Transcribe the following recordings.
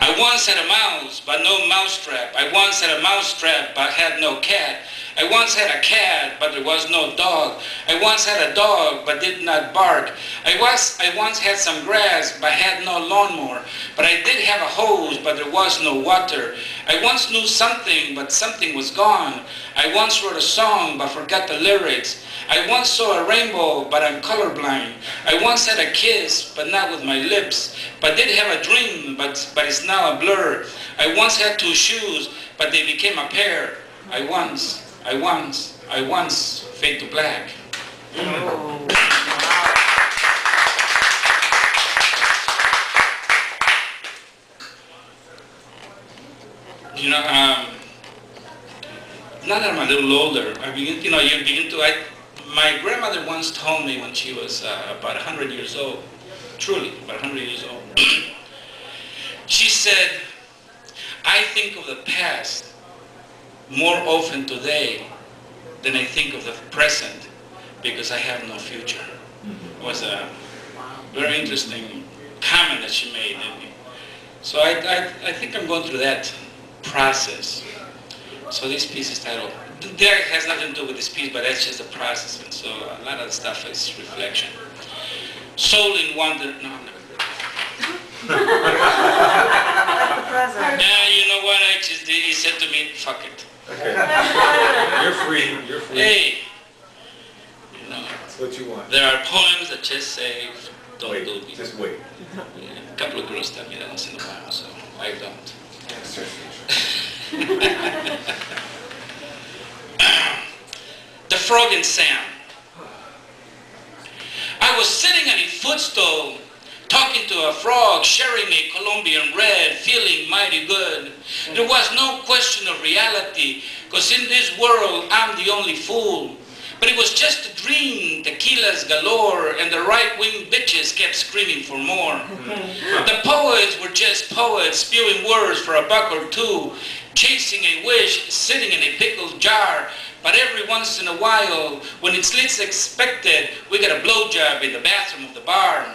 I once had a mouse, but no mousetrap. I once had a mousetrap, but had no cat. I once had a cat, but there was no dog. I once had a dog, but did not bark. I once had some grass, but had no lawnmower. But I did have a hose, but there was no water. I once knew something, but something was gone. I once wrote a song, but forgot the lyrics. I once saw a rainbow, but I'm colorblind. I once had a kiss, but not with my lips. But did have a dream, but it's now a blur. I once had two shoes, but they became a pair. I once fade to black. Oh. You know, now that I'm a little older, my grandmother once told me when she was about 100 years old, truly about 100 years old, she said, I think of the past more often today than I think of the present because I have no future. It was a very interesting comment that she made. So I think I'm going through that process. So this piece is titled, there has nothing to do with this piece, but that's just a process. And so a lot of the stuff is reflection. Soul in wonder, no, I'm not. Now you know what I just did? He said to me, fuck it. Okay. You're free. Hey, you know, That's what you want. there are poems that just say, don't Wait, do me. just wait. Yeah, a couple of girls tell me that once in a while, so I don't. The Frog and Sam. I was sitting at a footstool, talking to a frog, sharing a Colombian red, feeling mighty good. There was no question of reality, because in this world I'm the only fool. But it was just a dream, tequilas galore, and the right-wing bitches kept screaming for more. The poets were just poets, spewing words for a buck or two, chasing a wish, sitting in a pickled jar. But every once in a while, when it's least expected, we get a blowjob in the bathroom of the bar.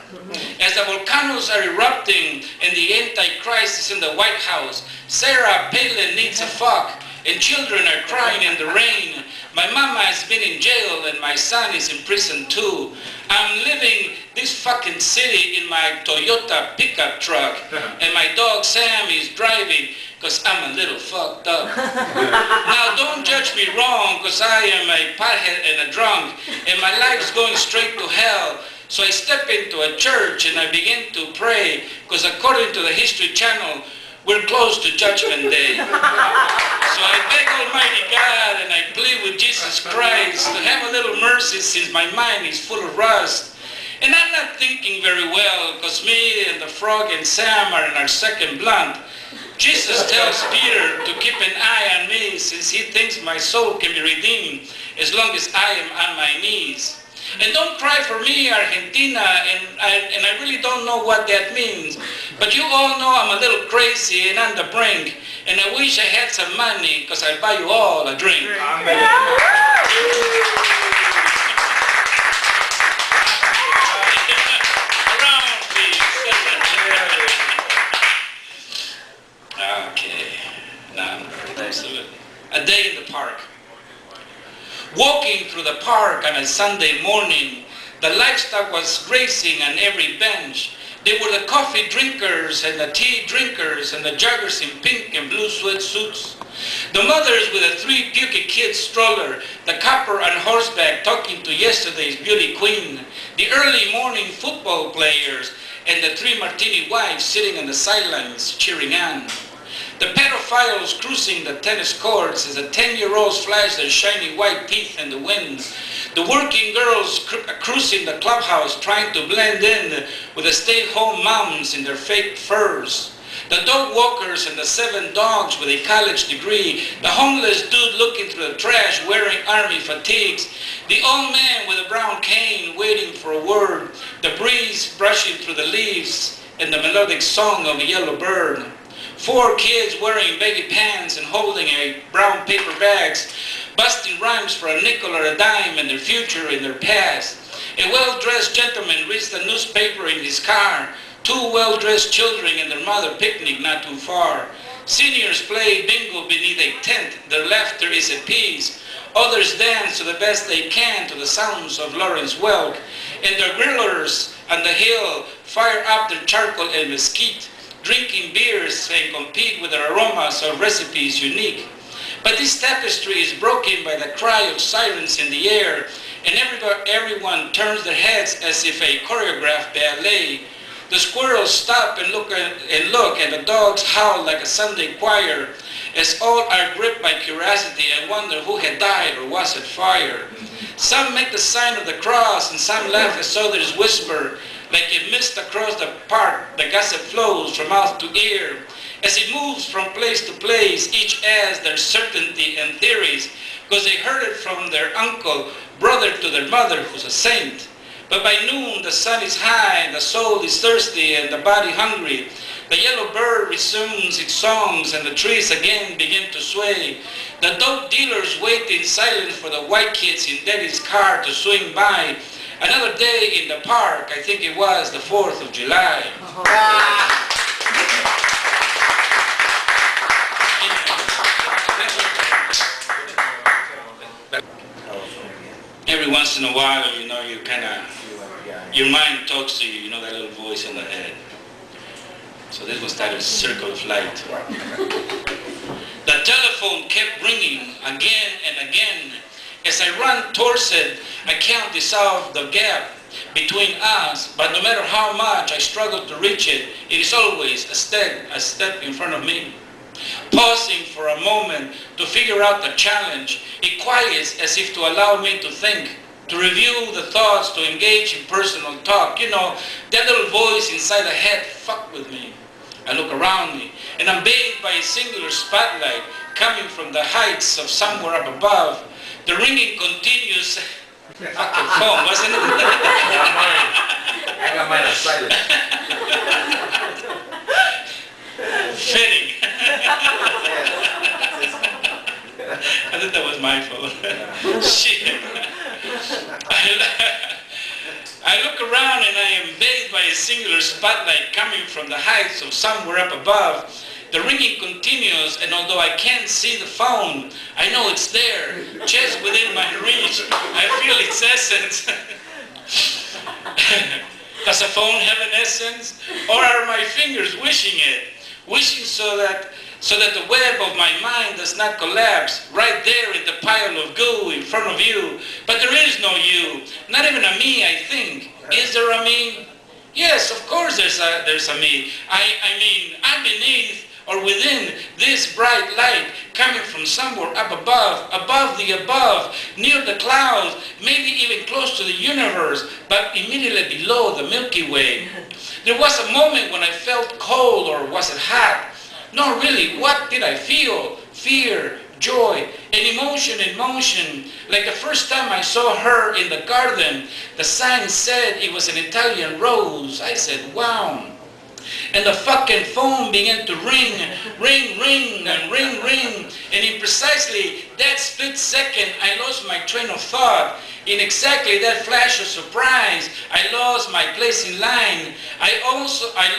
As the volcanoes are erupting and the Antichrist is in the White House, Sarah Palin needs a fuck, and children are crying in the rain. My mama has been in jail and my son is in prison too. I'm living this fucking city in my Toyota pickup truck, and my dog Sam is driving because I'm a little fucked up. Now don't judge me wrong, because I am a pothead and a drunk, and my life's going straight to hell. So I step into a church and I begin to pray, because according to the History Channel, we're close to Judgment Day. So I beg Almighty God and I plead with Jesus Christ to have a little mercy, since my mind is full of rust. And I'm not thinking very well, because me and the Frog and Sam are in our second blunt. Jesus tells Peter to keep an eye on me, since he thinks my soul can be redeemed as long as I am on my knees. And don't cry for me, Argentina, and I really don't know what that means. But you all know I'm a little crazy and on the brink, and I wish I had some money, because I'd buy you all a drink. Amen. Around, please. Okay. Now, a day in the park. Walking through the park on a Sunday morning, the livestock was grazing on every bench. They were the coffee drinkers and the tea drinkers and the joggers in pink and blue sweatsuits. The mothers with a 3 pukey kids stroller, the copper on horseback talking to yesterday's beauty queen, the early morning football players, and the 3 martini wives sitting on the sidelines cheering on. The pedophiles cruising the tennis courts as the 10-year-olds flash their shiny white teeth in the wind. The working girls cruising the clubhouse trying to blend in with the stay-at-home moms in their fake furs. The dog walkers and the 7 dogs with a college degree. The homeless dude looking through the trash wearing army fatigues. The old man with a brown cane waiting for a word. The breeze brushing through the leaves and the melodic song of a yellow bird. 4 kids wearing baggy pants and holding a brown paper bags, busting rhymes for a nickel or a dime and their future in their past. A well-dressed gentleman reads the newspaper in his car, Two well-dressed children and their mother picnic not too far. Seniors play bingo beneath a tent. Their laughter is at peace. Others dance to the best they can to the sounds of Lawrence Welk. And their grillers on the hill fire up their charcoal and mesquite, drinking beers and compete with their aromas of recipes unique. But this tapestry is broken by the cry of sirens in the air, and everyone turns their heads as if a choreographed ballet. The squirrels stop and look, and the dogs howl like a Sunday choir, as all are gripped by curiosity and wonder who had died or was at fire. Some make the sign of the cross, and some laugh as others whisper, like a mist across the park. The gossip flows from mouth to ear. As it moves from place to place, each adds their certainty and theories, because they heard it from their uncle, brother to their mother, who's a saint. But by noon, the sun is high, the soul is thirsty, and the body hungry. The yellow bird resumes its songs, and the trees again begin to sway. The dope dealers wait in silence for the white kids in Daddy's car to swing by. Another day in the park, I think it was the 4th of July. Every once in a while, you know, you kind of, your mind talks to you, you know, that little voice in the head. So this was titled Circle of Light. The telephone kept ringing again and again. As I run towards it, I can't dissolve the gap between us, but no matter how much I struggle to reach it, it is always a step in front of me. Pausing for a moment to figure out the challenge, it quiets as if to allow me to think, to review the thoughts, to engage in personal talk. You know, that little voice inside the head fucked with me. I look around me, and I'm bathed by a singular spotlight coming from the heights of somewhere up above. The ringing continues. Fucking phone, wasn't it? I got mine on silent. Fitting. I thought that was my phone. Shit. I look around and I am bathed by a singular spotlight coming from the heights of somewhere up above. The ringing continues, and although I can't see the phone, I know it's there, just within my reach. I feel its essence. Does a phone have an essence? Or are my fingers wishing it? Wishing so that the web of my mind does not collapse right there in the pile of goo in front of you. But there is no you, not even a me, I think. Is there a me? Yes, of course there's a me. I mean, I'm beneath or within this bright light coming from somewhere up above the above, near the clouds, maybe even close to the universe, but immediately below the Milky Way. There was a moment when I felt cold, or was it hot? No, really, what did I feel? Fear, joy, an emotion in motion. Like the first time I saw her in the garden, the sign said it was an Italian rose. I said, wow. And the fucking phone began to ring, and ring. And in precisely that split second, I lost my train of thought. In exactly that flash of surprise, I lost my place in line. I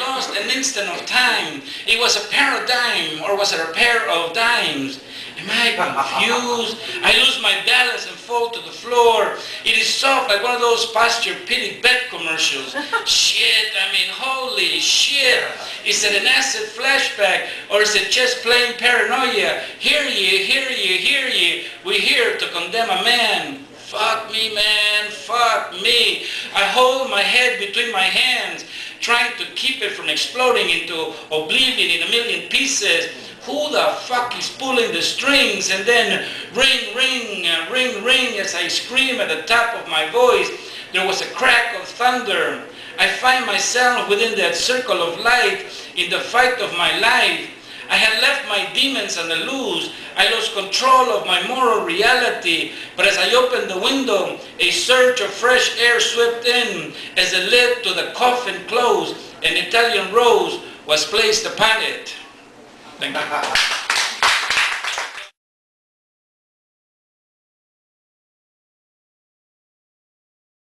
lost an instant of time. It was a paradigm, or was it a pair of dimes? Am I confused? I lose my balance and fall to the floor. It is soft like one of those Posture-Pedic bed commercials. Shit, I mean, holy shit. Is it an acid flashback, or is it just plain paranoia? Hear ye, we here to condemn a man. Fuck me, man, fuck me. I hold my head between my hands, trying to keep it from exploding into oblivion in a million pieces. Who the fuck is pulling the strings? And then ring as I scream at the top of my voice. There was a crack of thunder. I find myself within that circle of light in the fight of my life. I had left my demons on the loose. I lost control of my moral reality. But as I opened the window, a surge of fresh air swept in. As the lid to the coffin closed, an Italian rose was placed upon it. Thank you.